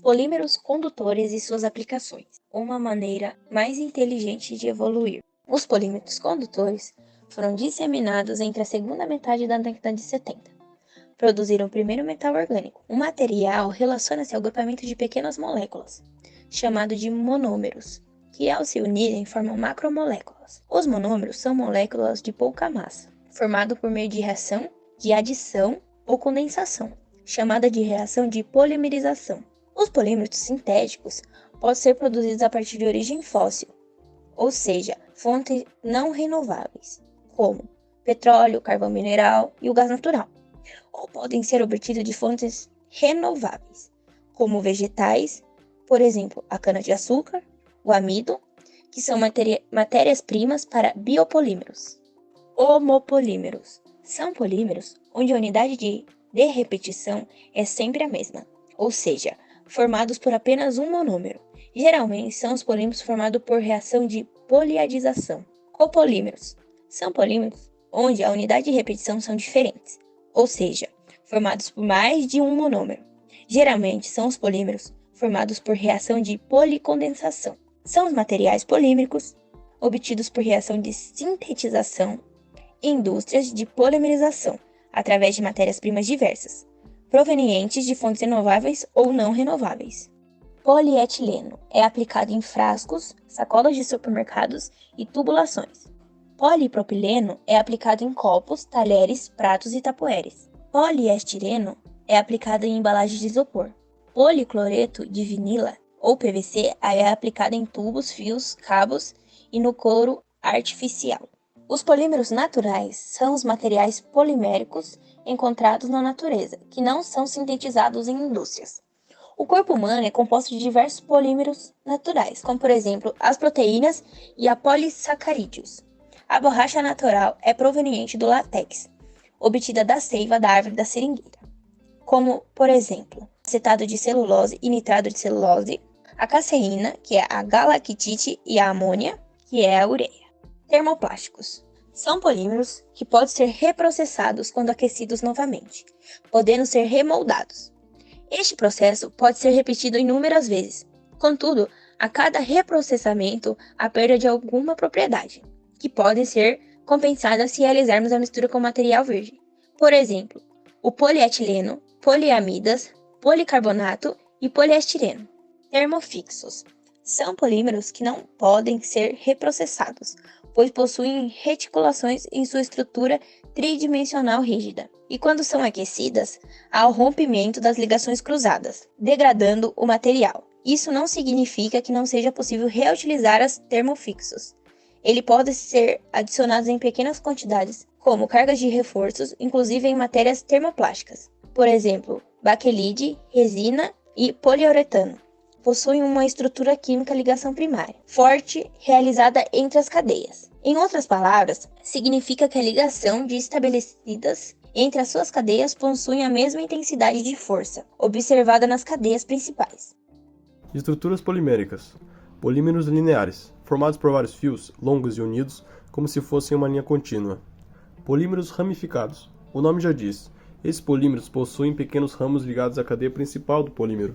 Polímeros condutores e suas aplicações. Uma maneira mais inteligente de evoluir. Os polímeros condutores foram disseminados entre a segunda metade da década de 70. Produziram o primeiro metal orgânico. O material relaciona-se ao grupamento de pequenas moléculas, chamado de monômeros, que ao se unirem formam macromoléculas. Os monômeros são moléculas de pouca massa, formado por meio de reação de adição ou condensação, chamada de reação de polimerização. Os polímeros sintéticos podem ser produzidos a partir de origem fóssil, ou seja, fontes não renováveis, como petróleo, carvão mineral e o gás natural, ou podem ser obtidos de fontes renováveis, como vegetais, por exemplo, a cana-de-açúcar, o amido, que são matérias-primas para biopolímeros. Homopolímeros são polímeros onde a unidade de repetição é sempre a mesma, ou seja, formados por apenas um monômero. Geralmente são os polímeros formados por reação de poliadização. Copolímeros são polímeros onde a unidade de repetição são diferentes, ou seja, formados por mais de um monômero. Geralmente são os polímeros formados por reação de policondensação. São os materiais polímericos obtidos por reação de sintetização em indústrias de polimerização, através de matérias-primas diversas, provenientes de fontes renováveis ou não renováveis. Polietileno é aplicado em frascos, sacolas de supermercados e tubulações. Polipropileno é aplicado em copos, talheres, pratos e tapoeres. Poliestireno é aplicado em embalagens de isopor. Policloreto de vinila ou PVC é aplicado em tubos, fios, cabos e no couro artificial. Os polímeros naturais são os materiais poliméricos encontrados na natureza, que não são sintetizados em indústrias. O corpo humano é composto de diversos polímeros naturais, como por exemplo as proteínas e a polissacarídeos. A borracha natural é proveniente do látex, obtida da seiva da árvore da seringueira, como por exemplo acetato de celulose e nitrato de celulose, a caseína, que é a galactite, e a amônia, que é a ureia. Termoplásticos são polímeros que podem ser reprocessados quando aquecidos novamente, podendo ser remoldados. Este processo pode ser repetido inúmeras vezes. Contudo, a cada reprocessamento há perda de alguma propriedade, que podem ser compensadas se realizarmos a mistura com material virgem. Por exemplo, o polietileno, poliamidas, policarbonato e poliestireno. Termofixos são polímeros que não podem ser reprocessados, pois possuem reticulações em sua estrutura tridimensional rígida, e quando são aquecidas, há o rompimento das ligações cruzadas, degradando o material. Isso não significa que não seja possível reutilizar os termofixos. Ele pode ser adicionado em pequenas quantidades, como cargas de reforços, inclusive em matérias termoplásticas. Por exemplo, baquelite, resina e poliuretano. Possuem uma estrutura química ligação primária, forte, realizada entre as cadeias. Em outras palavras, significa que a ligação de estabelecidas entre as suas cadeias possuem a mesma intensidade de força, observada nas cadeias principais. Estruturas poliméricas. Polímeros lineares, formados por vários fios, longos e unidos, como se fossem uma linha contínua. Polímeros ramificados. O nome já diz, esses polímeros possuem pequenos ramos ligados à cadeia principal do polímero.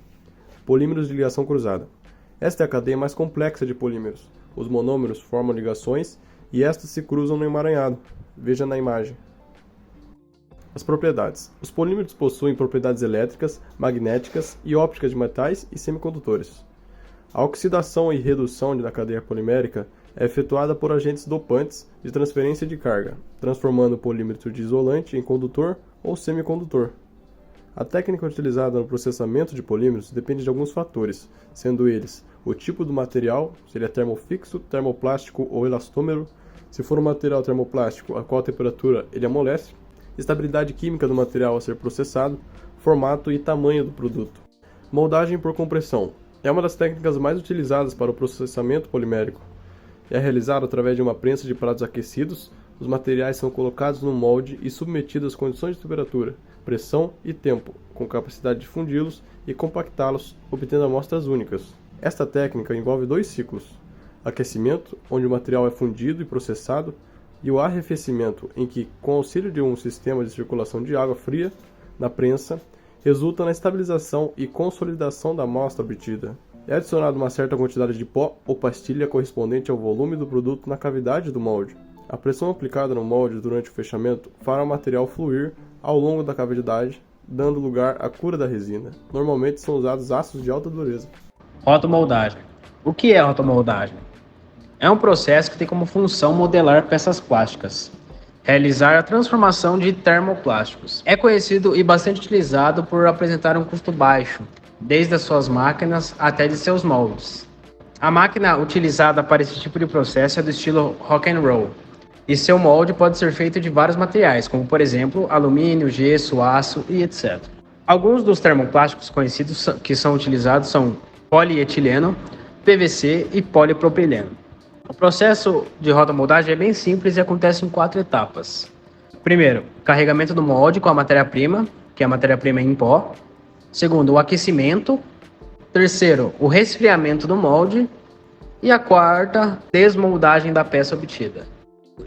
Polímeros de ligação cruzada. Esta é a cadeia mais complexa de polímeros. Os monômeros formam ligações e estas se cruzam no emaranhado. Veja na imagem. As propriedades. Os polímeros possuem propriedades elétricas, magnéticas e ópticas de metais e semicondutores. A oxidação e redução da cadeia polimérica é efetuada por agentes dopantes de transferência de carga, transformando o polímero de isolante em condutor ou semicondutor. A técnica utilizada no processamento de polímeros depende de alguns fatores, sendo eles o tipo do material, se ele é termofixo, termoplástico ou elastômero, se for um material termoplástico, a qual temperatura ele amolece, estabilidade química do material a ser processado, formato e tamanho do produto. Moldagem por compressão é uma das técnicas mais utilizadas para o processamento polimérico. É realizado através de uma prensa de pratos aquecidos, os materiais são colocados no molde e submetidos às condições de temperatura, pressão e tempo, com capacidade de fundi-los e compactá-los, obtendo amostras únicas. Esta técnica envolve dois ciclos: aquecimento, onde o material é fundido e processado, e o arrefecimento, em que, com auxílio de um sistema de circulação de água fria na prensa, resulta na estabilização e consolidação da amostra obtida. É adicionada uma certa quantidade de pó ou pastilha correspondente ao volume do produto na cavidade do molde. A pressão aplicada no molde durante o fechamento fará o material fluir ao longo da cavidade, dando lugar à cura da resina. Normalmente são usados aços de alta dureza. Rotomoldagem. O que é rotomoldagem? É um processo que tem como função modelar peças plásticas, realizar a transformação de termoplásticos. É conhecido e bastante utilizado por apresentar um custo baixo, desde as suas máquinas até de seus moldes. A máquina utilizada para esse tipo de processo é do estilo rock and roll, e seu molde pode ser feito de vários materiais, como por exemplo alumínio, gesso, aço e etc. Alguns dos termoplásticos conhecidos que são utilizados são polietileno, PVC e polipropileno. O processo de rotomoldagem é bem simples e acontece em 4 etapas. Primeiro, carregamento do molde com a matéria-prima, que é a matéria-prima em pó. Segundo, o aquecimento. Terceiro, o resfriamento do molde. E a quarta, desmoldagem da peça obtida.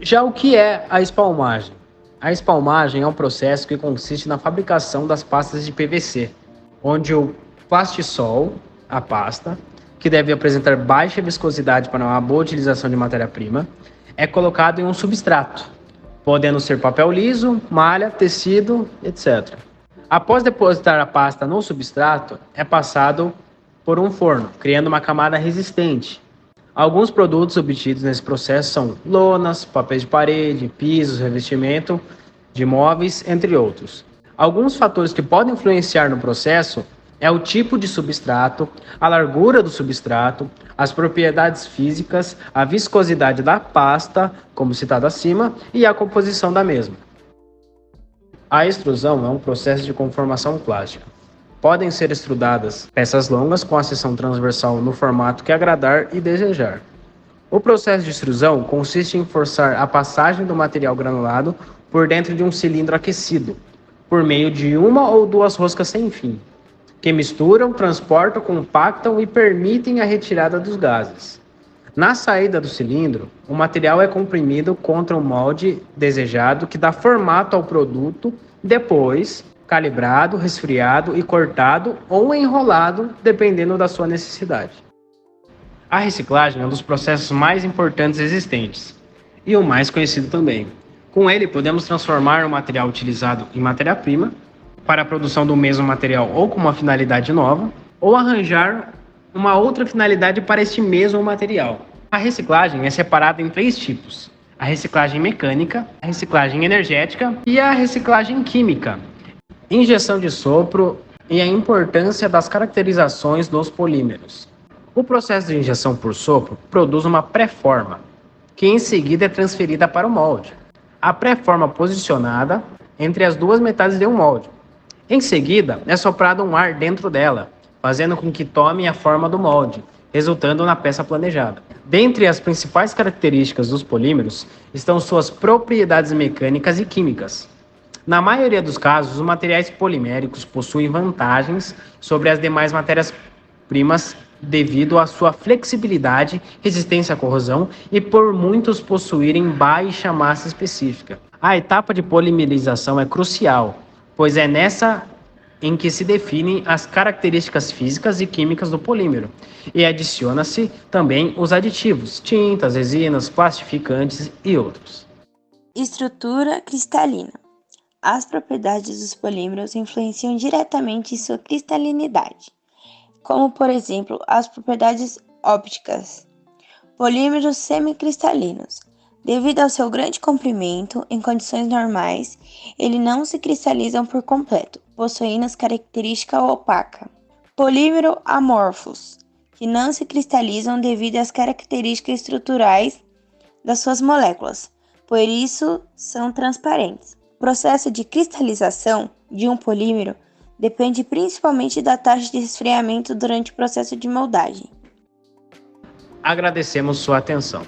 Já o que é a espalmagem? A espalmagem é um processo que consiste na fabricação das pastas de PVC, onde o plastisol, a pasta, que deve apresentar baixa viscosidade para uma boa utilização de matéria-prima, é colocado em um substrato, podendo ser papel liso, malha, tecido, etc. Após depositar a pasta no substrato, é passado por um forno, criando uma camada resistente. Alguns produtos obtidos nesse processo são lonas, papéis de parede, pisos, revestimento de móveis, entre outros. Alguns fatores que podem influenciar no processo é o tipo de substrato, a largura do substrato, as propriedades físicas, a viscosidade da pasta, como citado acima, e a composição da mesma. A extrusão é um processo de conformação plástica. Podem ser extrudadas peças longas com a seção transversal no formato que agradar e desejar. O processo de extrusão consiste em forçar a passagem do material granulado por dentro de um cilindro aquecido, por meio de uma ou duas roscas sem fim, que misturam, transportam, compactam e permitem a retirada dos gases. Na saída do cilindro, o material é comprimido contra o molde desejado que dá formato ao produto, depois calibrado, resfriado e cortado ou enrolado, dependendo da sua necessidade. A reciclagem é um dos processos mais importantes existentes e o mais conhecido também. Com ele, podemos transformar o material utilizado em matéria-prima para a produção do mesmo material ou com uma finalidade nova, ou arranjar uma outra finalidade para este mesmo material. A reciclagem é separada em 3 tipos: a reciclagem mecânica, a reciclagem energética e a reciclagem química. Injeção de sopro e a importância das caracterizações dos polímeros. O processo de injeção por sopro produz uma pré-forma, que em seguida é transferida para o molde. A pré-forma posicionada entre as 2 metades de um molde. Em seguida, é soprado um ar dentro dela, fazendo com que tome a forma do molde, resultando na peça planejada. Dentre as principais características dos polímeros estão suas propriedades mecânicas e químicas. Na maioria dos casos, os materiais poliméricos possuem vantagens sobre as demais matérias-primas devido à sua flexibilidade, resistência à corrosão e por muitos possuírem baixa massa específica. A etapa de polimerização é crucial, pois é nessa em que se definem as características físicas e químicas do polímero, e adiciona-se também os aditivos, tintas, resinas, plastificantes e outros. Estrutura cristalina. As propriedades dos polímeros influenciam diretamente em sua cristalinidade, como por exemplo as propriedades ópticas. Polímeros semicristalinos. Devido ao seu grande comprimento, em condições normais, eles não se cristalizam por completo, possuindo as características opaca. Polímero amorfos, que não se cristalizam devido às características estruturais das suas moléculas, por isso são transparentes. O processo de cristalização de um polímero depende principalmente da taxa de resfriamento durante o processo de moldagem. Agradecemos sua atenção.